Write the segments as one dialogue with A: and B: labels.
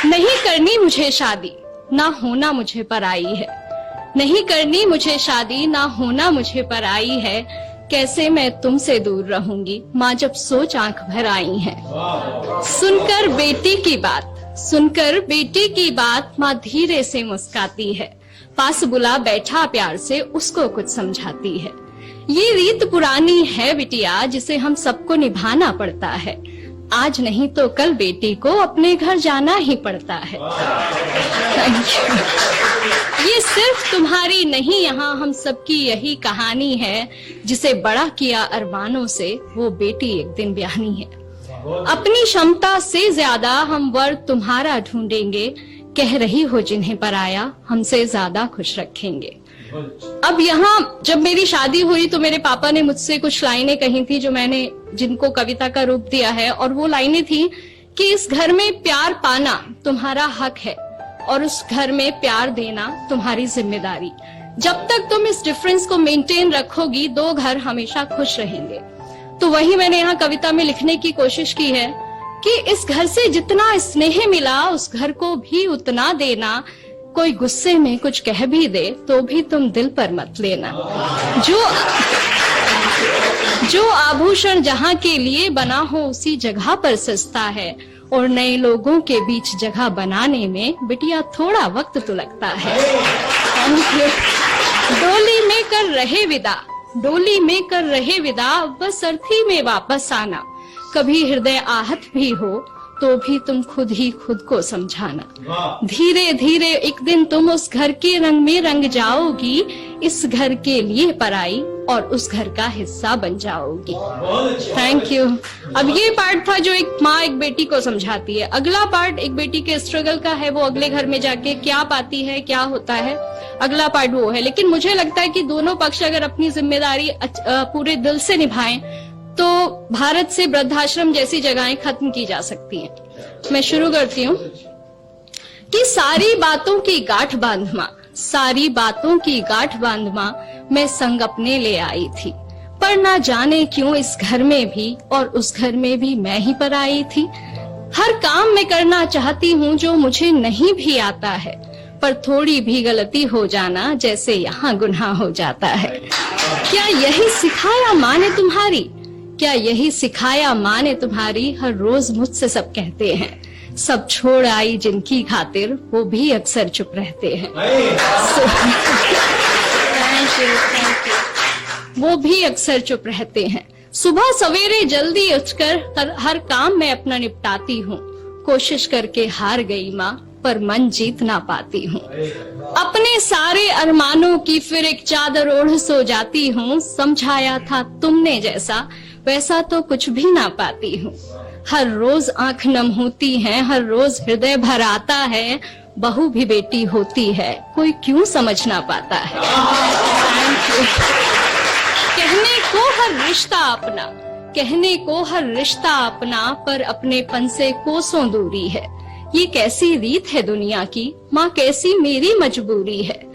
A: नहीं करनी मुझे शादी, ना होना मुझे पर आई है। नहीं करनी मुझे शादी, ना होना मुझे पर आई है। कैसे मैं तुमसे दूर रहूंगी माँ जब सोच आंख भर आई है। सुनकर बेटी की बात, सुनकर बेटी की बात माँ धीरे से मुस्काती है। पास बुला बैठा प्यार से उसको कुछ समझाती है। ये रीत पुरानी है बिटिया जिसे हम सबको निभाना पड़ता है। आज नहीं तो कल बेटी को अपने घर जाना ही पड़ता है। ये सिर्फ तुम्हारी नहीं, यहाँ हम सबकी यही कहानी है। जिसे बड़ा किया अरमानों से वो बेटी एक दिन ब्याहनी है। अपनी क्षमता से ज्यादा हम वर तुम्हारा ढूंढेंगे। कह रही हो जिन्हें पराया हमसे ज्यादा खुश रखेंगे। अब यहाँ जब मेरी शादी हुई तो मेरे पापा ने मुझसे कुछ लाइनें कही थी जो मैंने जिनको कविता का रूप दिया है। और वो लाइनें थी कि इस घर में प्यार पाना तुम्हारा हक है और उस घर में प्यार देना तुम्हारी जिम्मेदारी। जब तक तुम इस डिफरेंस को मेंटेन रखोगी दो घर हमेशा खुश रहेंगे। तो वही मैंने यहाँ कविता में लिखने की कोशिश की है कि इस घर से जितना स्नेह मिला उस घर को भी उतना देना। कोई गुस्से में कुछ कह भी दे तो भी तुम दिल पर मत लेना। जो आभूषण जहाँ के लिए बना हो उसी जगह पर सस्ता है। और नए लोगों के बीच जगह बनाने में बिटिया थोड़ा वक्त तो लगता है। डोली में कर रहे विदा, डोली में कर रहे विदा, बस अर्थी में वापस आना। कभी हृदय आहत भी हो तो भी तुम खुद ही खुद को समझाना। धीरे धीरे एक दिन तुम उस घर के रंग में रंग जाओगी। इस घर के लिए पराई और उस घर का हिस्सा बन जाओगी। Thank you. अब ये पार्ट था जो एक माँ एक बेटी को समझाती है। अगला पार्ट एक बेटी के स्ट्रगल का है। वो अगले घर में जाके क्या पाती है, क्या होता है, अगला पार्ट वो है। लेकिन मुझे लगता है कि दोनों पक्ष अगर अपनी जिम्मेदारी पूरे दिल से निभाएं तो भारत से वृद्धाश्रम जैसी जगहें खत्म की जा सकती हैं। मैं शुरू करती हूँ कि सारी बातों की गांठ बांध माँ, सारी बातों की गांठ बांध माँ, मैं संग अपने ले आई थी। पर ना जाने क्यों इस घर में भी और उस घर में भी मैं ही पर आई थी। हर काम मैं करना चाहती हूँ जो मुझे नहीं भी आता है। पर थोड़ी भी गलती हो जाना जैसे यहाँ गुनाह हो जाता है। क्या यही सिखाया माँ ने तुम्हारी, क्या यही सिखाया माँ ने तुम्हारी। हर रोज मुझसे सब कहते हैं, सब छोड़ आई जिनकी खातिर वो भी अक्सर चुप रहते हैं। वो भी अक्सर चुप रहते हैं। सुबह सवेरे जल्दी उठकर हर काम मैं अपना निपटाती हूँ। कोशिश करके हार गई माँ पर मन जीत ना पाती हूँ। अपने सारे अरमानों की फिर एक चादर ओढ़ सो जाती हूँ। समझाया था तुमने जैसा वैसा तो कुछ भी ना पाती हूँ। हर रोज आंख नम होती है, हर रोज हृदय भर आता है। बहू भी बेटी होती है, कोई क्यों समझ ना पाता है। कहने को हर रिश्ता अपना, कहने को हर रिश्ता अपना, पर अपनेपन से कोसों दूरी है। ये कैसी रीत है दुनिया की माँ, कैसी मेरी मजबूरी है।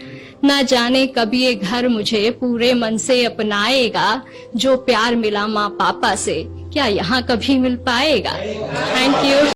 A: ना जाने कब ये घर मुझे पूरे मन से अपनाएगा। जो प्यार मिला माँ पापा से क्या यहाँ कभी मिल पाएगा। Thank you.